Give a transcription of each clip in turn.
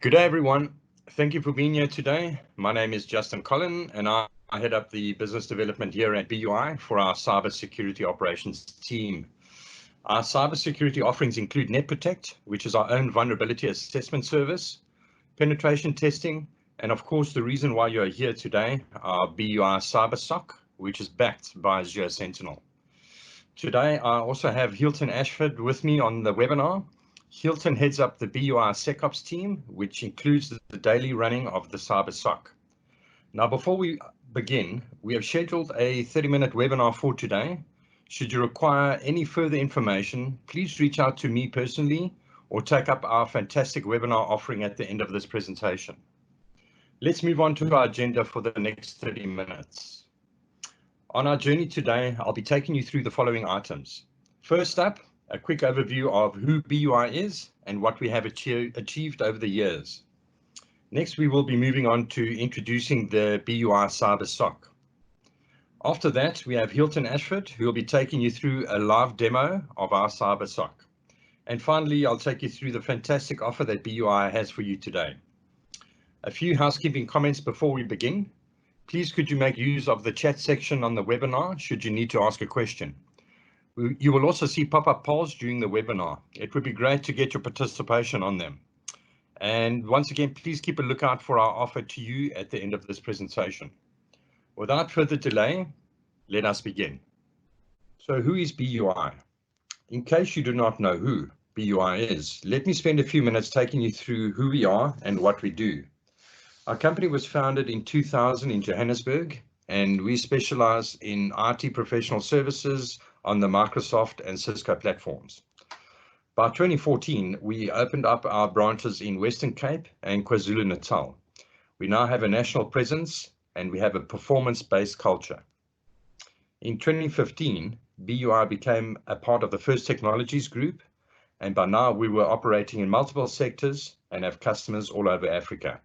Good day, everyone. Thank you for being here today. My name is Justin Collin, and I head up the business development here at BUI for our cybersecurity operations team. Our cybersecurity offerings include NetProtect, which is our own vulnerability assessment service, penetration testing, and of course, the reason why you're here today, our BUI CyberSoC, which is backed by Azure Central. Today, I also have Hilton Ashford with me on the webinar. Hilton heads up the BUI SecOps team, which includes the daily running of the CyberSoC. Now, before we begin, we have scheduled a 30-minute webinar for today. Should you require any further information, please reach out to me personally or take up our fantastic webinar offering at the end of this presentation. Let's move on to our agenda for the next 30 minutes. On our journey today, I'll be taking you through the following items. First up, a quick overview of who BUI is and what we have achieved over the years. Next, we will be moving on to introducing the BUI CyberSoC. After that, we have Hilton Ashford, who will be taking you through a live demo of our CyberSoC. And finally, I'll take you through the fantastic offer that BUI has for you today. A few housekeeping comments before we begin. Please could you make use of the chat section on the webinar should you need to ask a question. You will also see pop-up polls during the webinar. It would be great to get your participation on them. And once again, please keep a lookout for our offer to you at the end of this presentation. Without further delay, let us begin. So who is BUI? In case you do not know who BUI is, let me spend a few minutes taking you through who we are and what we do. Our company was founded in 2000 in Johannesburg, and we specialize in IT professional services on the Microsoft and Cisco platforms. By 2014, we opened up our branches in Western Cape and KwaZulu-Natal. We now have a national presence and we have a performance-based culture. In 2015, BUI became a part of the First Technologies Group, and by now we were operating in multiple sectors and have customers all over Africa.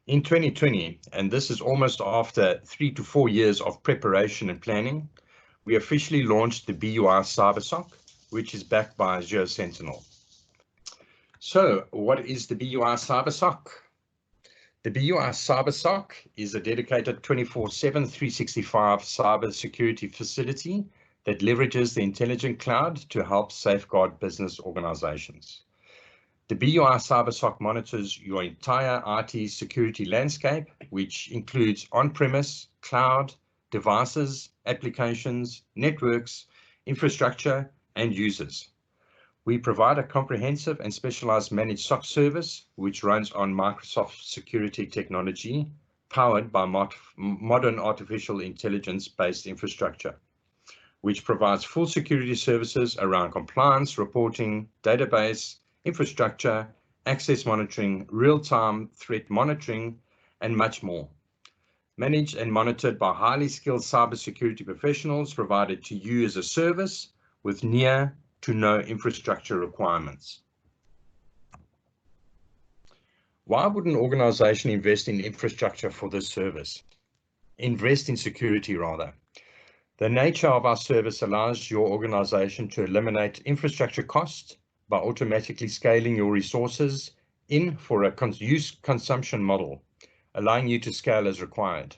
In 2020, and this is almost after 3 to 4 years of preparation and planning, we officially launched the BUI CyberSoC, which is backed by Azure Central. So what is the BUI CyberSoC? The BUI CyberSoC is a dedicated 24/7, 365 cybersecurity facility that leverages the intelligent cloud to help safeguard business organizations. The BUI CyberSoC monitors your entire IT security landscape, which includes on-premise, cloud, devices, applications, networks, infrastructure, and users. We provide a comprehensive and specialized managed SOC service, which runs on Microsoft security technology, powered by modern artificial intelligence-based infrastructure, which provides full security services around compliance, reporting, database, infrastructure, access monitoring, real-time threat monitoring, and much more. Managed and monitored by highly skilled cybersecurity professionals provided to you as a service with near to no infrastructure requirements. Why would an organization invest in infrastructure for this service? Invest in security, rather. The nature of our service allows your organization to eliminate infrastructure costs by automatically scaling your resources in for a use consumption model, allowing you to scale as required.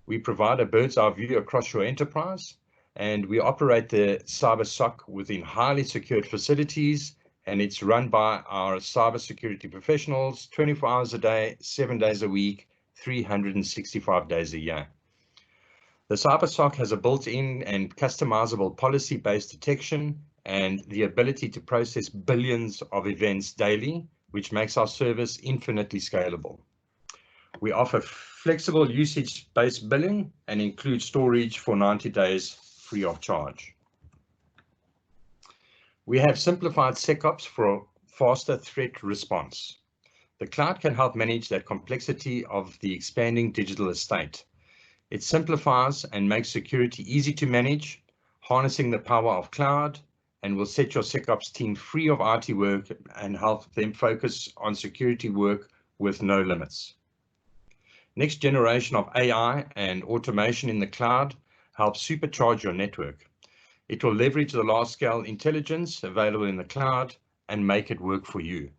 We provide a bird's eye view across your enterprise, and we operate the CyberSoC within highly secured facilities, and it's run by our cybersecurity professionals 24 hours a day, 7 days a week, 365 days a year. The CyberSoC has a built-in and customizable policy-based detection and the ability to process billions of events daily, which makes our service infinitely scalable. We offer flexible usage-based billing and include storage for 90 days free of charge. We have simplified SecOps for faster threat response. The cloud can help manage that complexity of the expanding digital estate. It simplifies and makes security easy to manage, harnessing the power of cloud, and will set your SecOps team free of IT work and help them focus on security work with no limits. Next generation of AI and automation in the cloud helps supercharge your network. It will leverage the large-scale intelligence available in the cloud and make it work for you.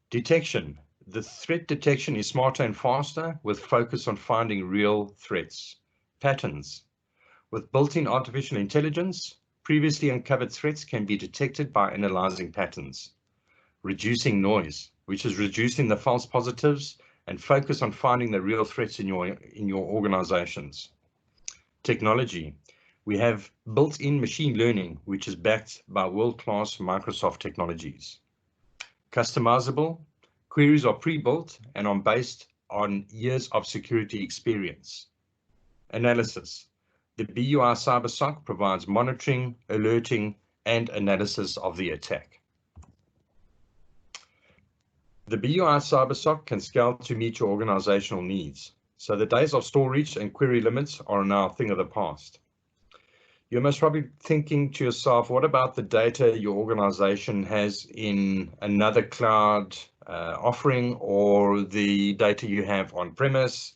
Detection. The threat detection is smarter and faster with focus on finding real threats. Patterns. With built-in artificial intelligence, previously uncovered threats can be detected by analyzing patterns. Reducing noise, which is reducing the false positives and focus on finding the real threats in your organizations. Technology. We have built-in machine learning, which is backed by world-class Microsoft technologies. Customizable. Queries are pre-built and are based on years of security experience. Analysis. The BUI CyberSoC provides monitoring, alerting, and analysis of the attack. The BUI CyberSoC can scale to meet your organizational needs, so the days of storage and query limits are now a thing of the past. You're most probably thinking to yourself, what about the data your organization has in another cloud offering or the data you have on premise?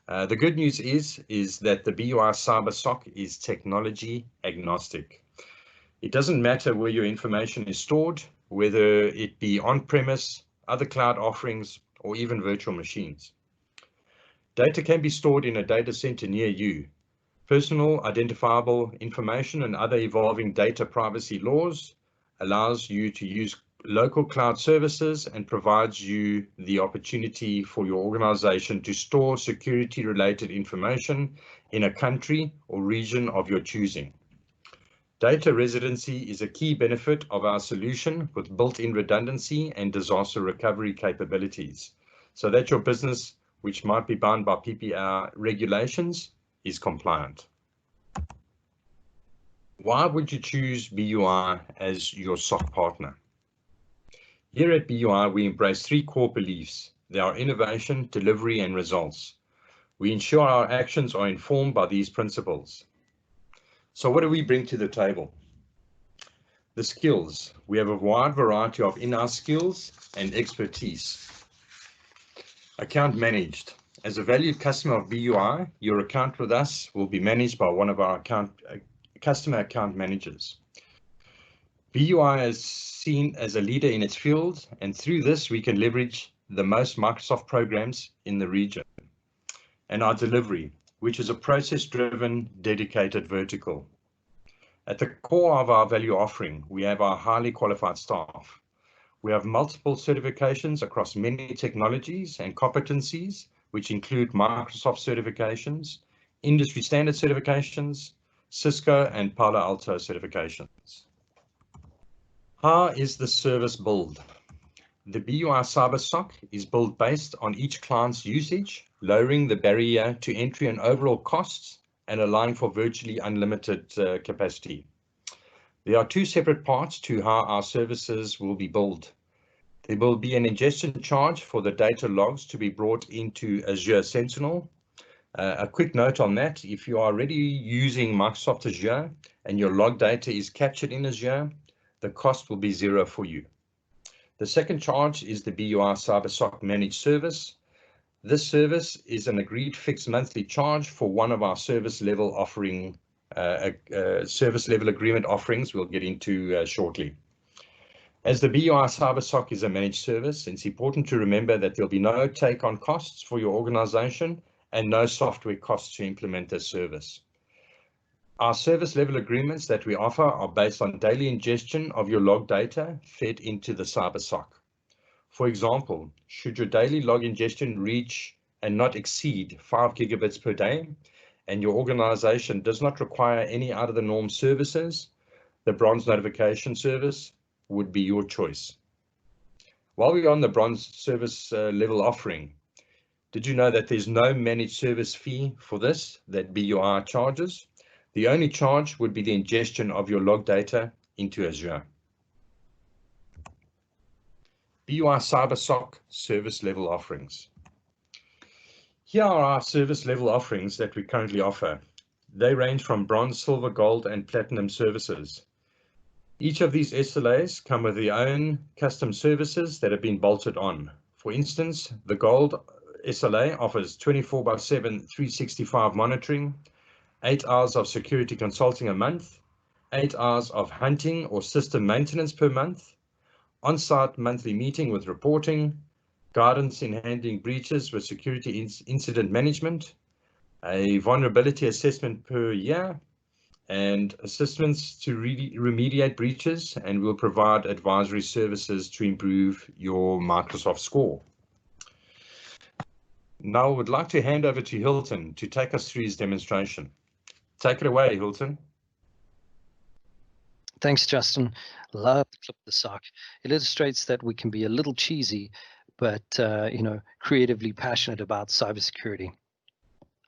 The good news is that the BUI CyberSoC is technology agnostic. It doesn't matter where your information is stored, whether it be on-premise, other cloud offerings, or even virtual machines. Data can be stored in a data center near you. Personal identifiable information and other evolving data privacy laws allows you to use local cloud services and provides you the opportunity for your organization to store security-related information in a country or region of your choosing. Data residency is a key benefit of our solution with built-in redundancy and disaster recovery capabilities, so that your business, which might be bound by PPI regulations, is compliant. Why would you choose BUI as your SOC partner? Here at BUI, we embrace three core beliefs. They are innovation, delivery, and results. We ensure our actions are informed by these principles. So what do we bring to the table? The skills. We have a wide variety of in-house skills and expertise. Account managed. As a valued customer of BUI, your account with us will be managed by one of our customer account managers. BUI is seen as a leader in its field, and through this we can leverage the most Microsoft programs in the region. And our delivery, which is a process-driven, dedicated vertical. At the core of our value offering, we have our highly qualified staff. We have multiple certifications across many technologies and competencies, which include Microsoft certifications, industry standard certifications, Cisco and Palo Alto certifications. How is the service built? The BUI CyberSoC is built based on each client's usage, lowering the barrier to entry and overall costs, and allowing for virtually unlimited capacity. There are two separate parts to how our services will be built. There will be an ingestion charge for the data logs to be brought into Azure Central. A quick note on that, if you are already using Microsoft Azure and your log data is captured in Azure, the cost will be zero for you. The second charge is the BUI CyberSoC managed service. This service is an agreed fixed monthly charge for one of our service level agreement offerings we'll get into shortly. As the BUI CyberSoC is a managed service, it's important to remember that there'll be no take-on costs for your organization and no software costs to implement this service. Our service level agreements that we offer are based on daily ingestion of your log data fed into the CyberSoC. For example, should your daily log ingestion reach and not exceed 5 gigabits per day, and your organization does not require any out of the norm services, the bronze notification service would be your choice. While we're on the bronze service level offering, did you know that there's no managed service fee for this that BUI charges? The only charge would be the ingestion of your log data into Azure. BUI CyberSoC service level offerings. Here are our service level offerings that we currently offer. They range from bronze, silver, gold, and platinum services. Each of these SLAs come with their own custom services that have been bolted on. For instance, the gold SLA offers 24/7, 365 monitoring, 8 hours of security consulting a month, 8 hours of hunting or system maintenance per month, on-site monthly meeting with reporting, guidance in handling breaches with security incident management, a vulnerability assessment per year, and assessments to remediate breaches, and we'll provide advisory services to improve your Microsoft score. Now I would like to hand over to Hilton to take us through his demonstration. Take it away, Hilton. Thanks, Justin. Love the clip of the SOC. It illustrates that we can be a little cheesy, but creatively passionate about cybersecurity.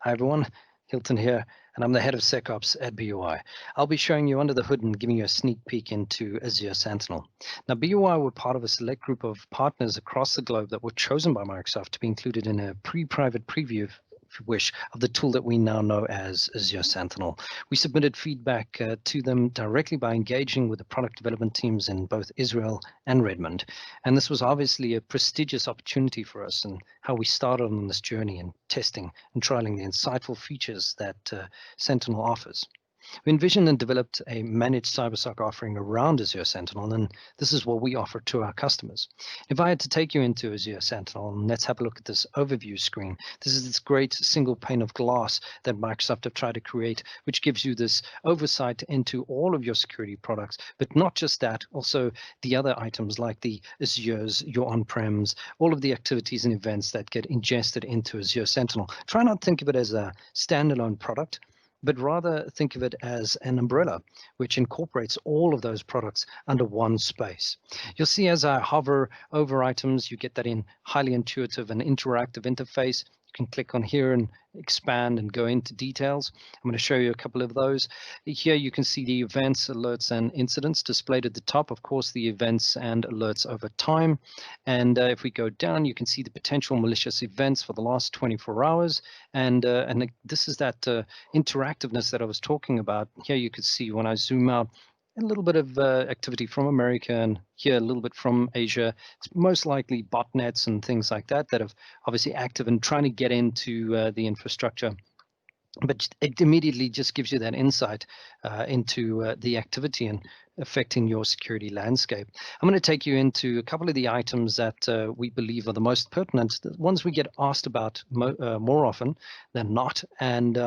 Hi, everyone. Hilton here, and I'm the head of SecOps at BUI. I'll be showing you under the hood and giving you a sneak peek into Azure Sentinel. Now, BUI were part of a select group of partners across the globe that were chosen by Microsoft to be included in a private preview, if you wish, of the tool that we now know as Azure Sentinel. We submitted feedback to them directly by engaging with the product development teams in both Israel and Redmond. And this was obviously a prestigious opportunity for us, and how we started on this journey in testing and trialing the insightful features that Sentinel offers. We envisioned and developed a managed CyberSoC offering around Azure Sentinel, and this is what we offer to our customers. If I had to take you into Azure Sentinel, and let's have a look at this overview screen. This is this great single pane of glass that Microsoft have tried to create, which gives you this oversight into all of your security products, but not just that, also the other items like the Azure's, your on-prems, all of the activities and events that get ingested into Azure Sentinel. Try not to think of it as a standalone product, but rather think of it as an umbrella, which incorporates all of those products under one space. You'll see as I hover over items, you get that in highly intuitive and interactive interface. You can click on here and expand and go into details. I'm going to show you a couple of those. Here you can see the events, alerts, and incidents displayed at the top. Of course, the events and alerts over time. And if we go down, you can see the potential malicious events for the last 24 hours. And this is that interactiveness that I was talking about. Here you could see when I zoom out, a little bit of activity from America, and here a little bit from Asia. It's most likely botnets and things like that that are obviously active and trying to get into the infrastructure. But it immediately just gives you that insight into the activity and affecting your security landscape. I'm going to take you into a couple of the items that we believe are the most pertinent, the ones we get asked about more often than not, and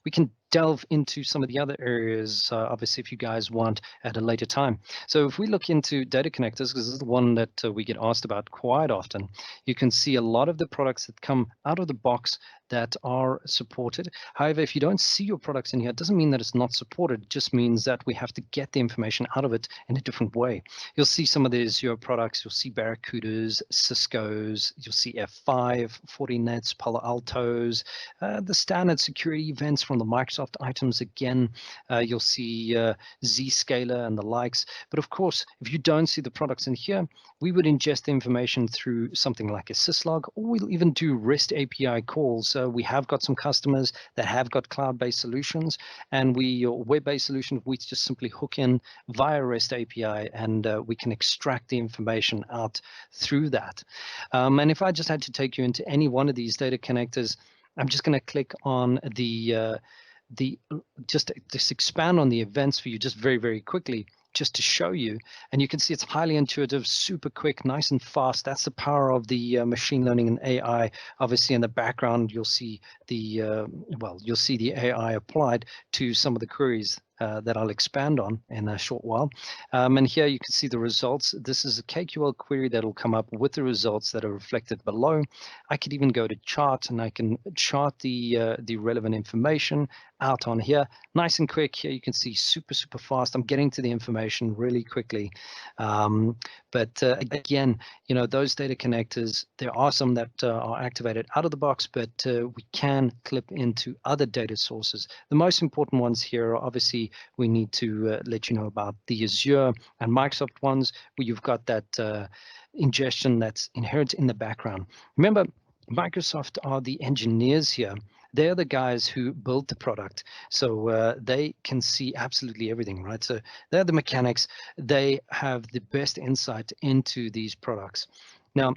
we can delve into some of the other areas, obviously, if you guys want at a later time. So if we look into data connectors, because this is the one that we get asked about quite often, you can see a lot of the products that come out of the box that are supported. However, if you don't see your products in here, it doesn't mean that it's not supported. It just means that we have to get the information out of it in a different way. You'll see some of the Azure products. You'll see Barracudas, Cisco's. You'll see F5, Fortinets, Palo Altos, the standard security events from the Microsoft items again. You'll see Zscaler and the likes. But of course, if you don't see the products in here, we would ingest the information through something like a syslog, or we'll even do REST API calls. We have got some customers that have got cloud-based solutions, and web-based solutions, we just simply hook in via REST API, and we can extract the information out through that. And if I just had to take you into any one of these data connectors, I'm just going to click on just expand on the events for you just very, very quickly, just to show you. And you can see it's highly intuitive, super quick, nice and fast. That's the power of the machine learning and AI. Obviously, in the background, you'll see the AI applied to some of the queries that I'll expand on in a short while. And here you can see the results. This is a KQL query that will come up with the results that are reflected below. I could even go to chart, and I can chart the relevant information out on here. Nice and quick. Here you can see super, super fast. I'm getting to the information really quickly. But again, those data connectors, there are some that are activated out of the box, but we can clip into other data sources. The most important ones here are obviously we need to let you know about the Azure and Microsoft ones, where you've got that ingestion that's inherent in the background. Remember, Microsoft are the engineers here. They're the guys who built the product, so they can see absolutely everything, right? So they're the mechanics. They have the best insight into these products. Now,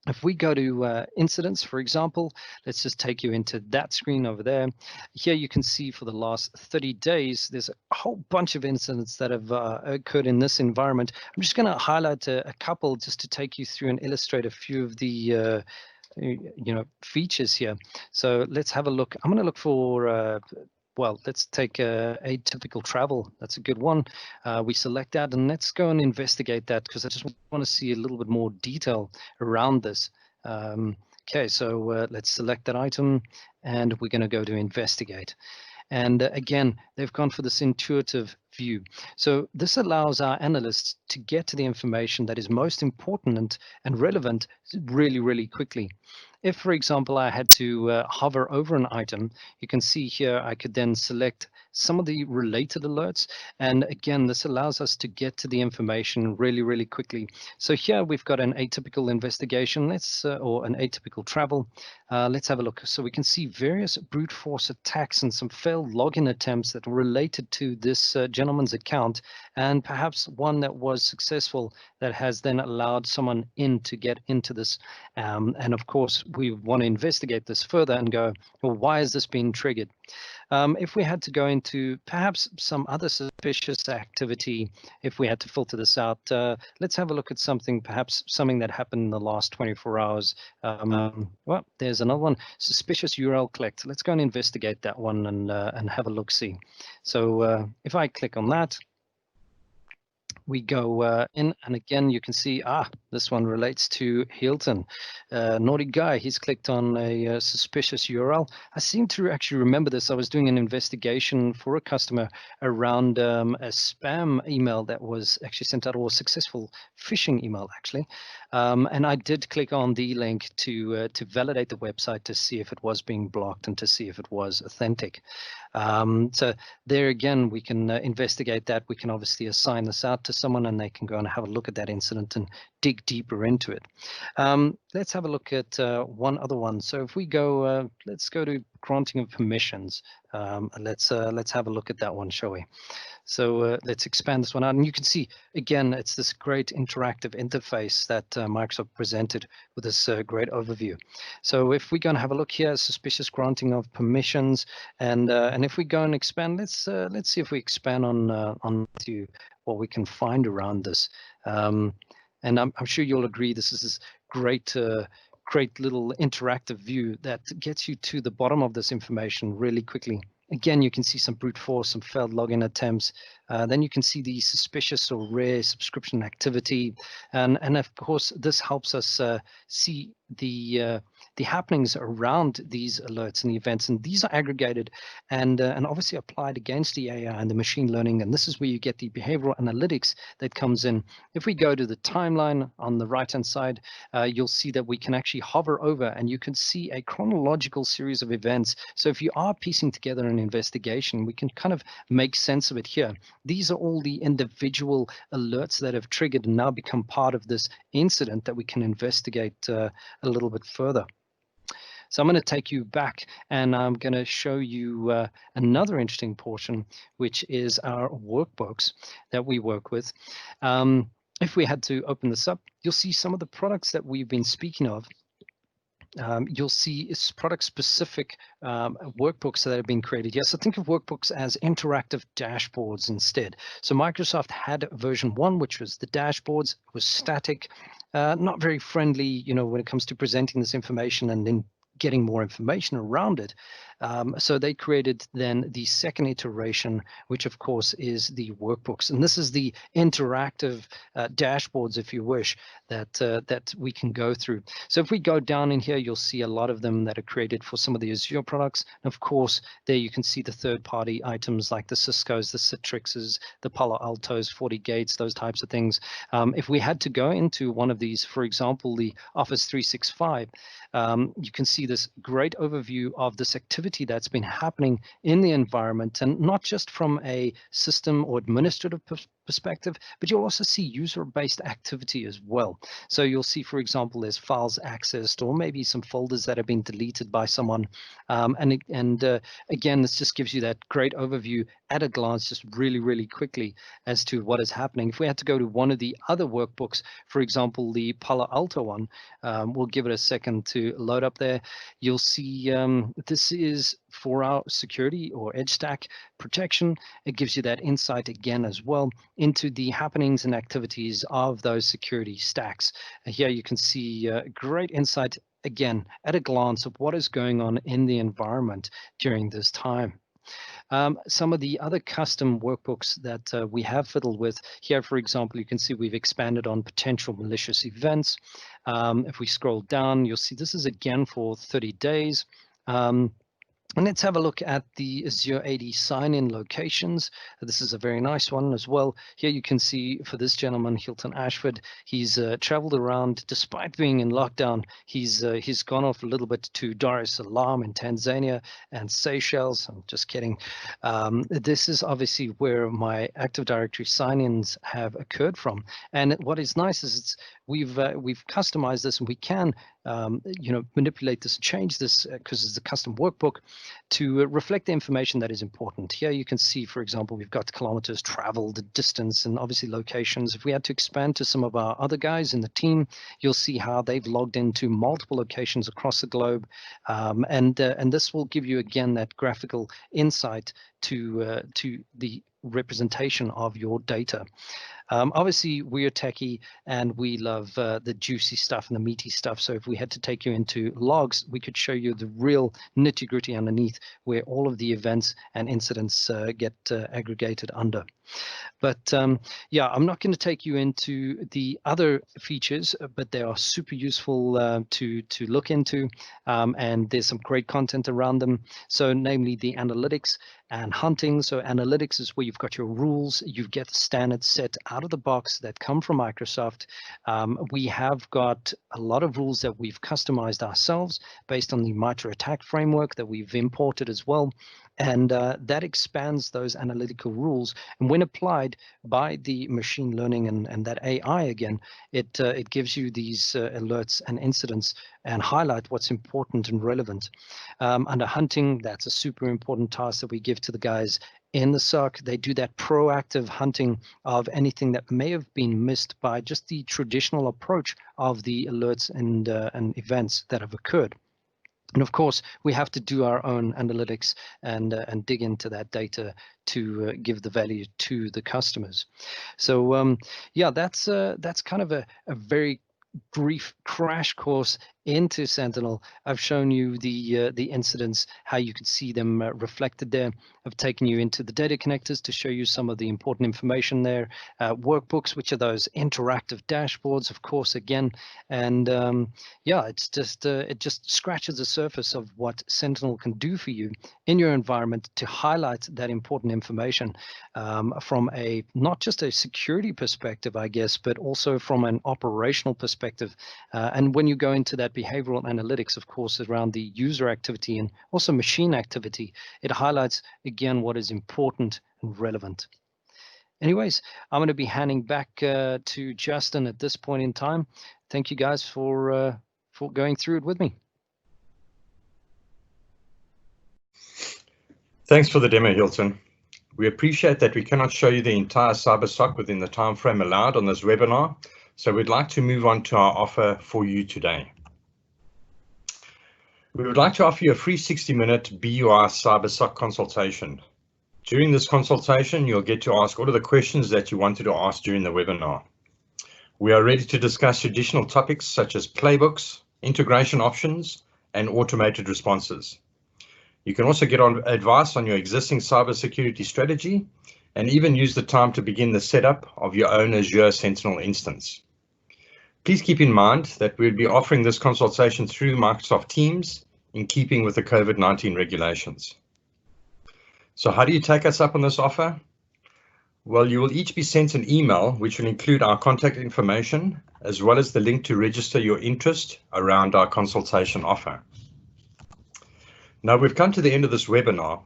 If we go to incidents, for example, let's just take you into that screen over there. Here you can see for the last 30 days, there's a whole bunch of incidents that have occurred in this environment. I'm just going to highlight a couple just to take you through and illustrate a few of the features here. So let's have a look. I'm going to look for well, let's take atypical travel. That's a good one. We select that and let's go and investigate that because I just want to see a little bit more detail around this. Okay, so let's select that item and we're going to go to investigate. And again, they've gone for this intuitive view. So this allows our analysts to get to the information that is most important and relevant really, really quickly. If, for example, I had to hover over an item, you can see here I could then select some of the related alerts. And again, this allows us to get to the information really, really quickly. So here we've got an atypical investigation, or an atypical travel. Let's have a look. So we can see various brute force attacks and some failed login attempts that were related to this gentleman's account, and perhaps one that was successful that has then allowed someone in to get into this. And of course, we want to investigate this further and go, well, why is this being triggered? If we had to go into perhaps some other suspicious activity, if we had to filter this out, let's have a look at perhaps something that happened in the last 24 hours. Well, there's another one, suspicious URL collect. Let's go and investigate that one and have a look-see. So if I click on that, we go in, and again, you can see, this one relates to Hilton. Naughty guy, he's clicked on a suspicious URL. I seem to actually remember this. I was doing an investigation for a customer around a spam email that was actually sent out, or a successful phishing email, actually. And I did click on the link to validate the website to see if it was being blocked and to see if it was authentic. So there again, we can investigate that. We can obviously assign this out to someone and they can go and have a look at that incident and dig deeper into it. Let's have a look at one other one. So if we go, let's go to granting of permissions. Let's have a look at that one, shall we? So let's expand this one out. And you can see, again, it's this great interactive interface that Microsoft presented with this great overview. So if we go and have a look here, suspicious granting of permissions, and if we go and expand, let's see if we expand on to what we can find around this. And I'm sure you'll agree this is this great little interactive view that gets you to the bottom of this information really quickly. Again, you can see some brute force, some failed login attempts. Then you can see the suspicious or rare subscription activity. And of course, this helps us see the happenings around these alerts and the events. And these are aggregated and obviously applied against the AI and the machine learning. And this is where you get the behavioral analytics that comes in. If we go to the timeline on the right-hand side, you'll see that we can actually hover over and you can see a chronological series of events. So if you are piecing together an investigation, we can kind of make sense of it here. These are all the individual alerts that have triggered and now become part of this incident that we can investigate a little bit further. So I'm going to take you back and I'm going to show you another interesting portion, which is our workbooks that we work with. If we had to open this up, you'll see some of the products that we've been speaking of. You'll see it's product-specific workbooks that have been created. Yes, so think of workbooks as interactive dashboards instead. So Microsoft had version 1, which was the dashboards. It was static, not very friendly, when it comes to presenting this information and then getting more information around it. So they created then the second iteration, which of course is the workbooks. And this is the interactive dashboards, if you wish, that we can go through. So if we go down in here, you'll see a lot of them that are created for some of the Azure products. And of course, there you can see the third-party items like the Cisco's, the Citrix's, the Palo Alto's, FortiGates, those types of things. If we had to go into one of these, for example, the Office 365, you can see this great overview of this activity that's been happening in the environment, and not just from a system or administrative perspective, but you'll also see user-based activity as well. So you'll see, for example, there's files accessed, or maybe some folders that have been deleted by someone. Again, this just gives you that great overview at a glance, just really quickly as to what is happening. If we had to go to one of the other workbooks, for example, the Palo Alto one, we'll give it a second to load up there. You'll see this is for our security or edge stack protection. It gives you that insight again as well into the happenings and activities of those security stacks. Here you can see great insight again at a glance of what is going on in the environment during this time. Some of the other custom workbooks that we have fiddled with here, for example, you can see we've expanded on potential malicious events. If we scroll down, you'll see this is again for 30 days. And let's have a look at the Azure AD sign-in locations. This is a very nice one as well. Here you can see for this gentleman, Hilton Ashford, he's traveled around despite being in lockdown. He's gone off a little bit to Dar es Salaam in Tanzania and Seychelles. I'm just kidding. This is obviously where my Active Directory sign-ins have occurred from. And what is nice is we've customized this, and we can manipulate this, change this because it's a custom workbook to reflect the information that is important. Here you can see, for example, we've got kilometers traveled, distance, and obviously locations. If we had to expand to some of our other guys in the team, you'll see how they've logged into multiple locations across the globe, and this will give you again that graphical insight to the representation of your data. Obviously, we're techie and we love the juicy stuff and the meaty stuff. So if we had to take you into logs, we could show you the real nitty gritty underneath where all of the events and incidents get aggregated under. But yeah, I'm not going to take you into the other features, but they are super useful to look into, and there's some great content around them. So namely the analytics and hunting. So analytics is where you've got your rules, you get the standards set out of the box that come from Microsoft. We have got a lot of rules that we've customized ourselves based on the MITRE ATT&CK framework that we've imported as well. And that expands those analytical rules. And when applied by the machine learning and that AI again, it gives you these alerts and incidents and highlight what's important and relevant. Under hunting, that's a super important task that we give to the guys in the SOC. They do that proactive hunting of anything that may have been missed by just the traditional approach of the alerts and events that have occurred. And of course, we have to do our own analytics and dig into that data to give the value to the customers. So yeah, that's kind of a very brief crash course into Sentinel. I've shown you the incidents, how you could see them reflected there. I've taken you into the data connectors to show you some of the important information there. Workbooks, which are those interactive dashboards, of course, again. And yeah, it's just it just scratches the surface of what Sentinel can do for you in your environment to highlight that important information from a not just a security perspective, I guess, but also from an operational perspective. And when you go into that behavioral analytics, of course, around the user activity and also machine activity, it highlights again what is important and relevant. Anyways, I'm going to be handing back to Justin at this point in time. Thank you guys for going through it with me. Thanks for the demo, Hilton. We appreciate that we cannot show you the entire CyberSoC within the time frame allowed on this webinar, so we'd like to move on to our offer for you today. We would like to offer you a free 60-minute BUI CyberSoC consultation. During this consultation, you'll get to ask all of the questions that you wanted to ask during the webinar. We are ready to discuss additional topics such as playbooks, integration options, and automated responses. You can also get on advice on your existing cybersecurity strategy and even use the time to begin the setup of your own Azure Central instance. Please keep in mind that we'll be offering this consultation through Microsoft Teams in keeping with the COVID-19 regulations. So how do you take us up on this offer? Well, you will each be sent an email which will include our contact information as well as the link to register your interest around our consultation offer. Now we've come to the end of this webinar,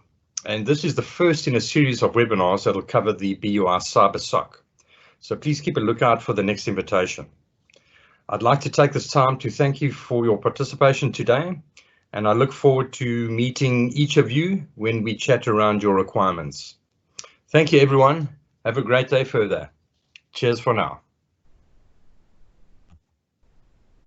and this is the first in a series of webinars that will cover the BUI CyberSoC. So please keep a lookout for the next invitation. I'd like to take this time to thank you for your participation today, and I look forward to meeting each of you when we chat around your requirements. Thank you, everyone. Have a great day further. Cheers for now.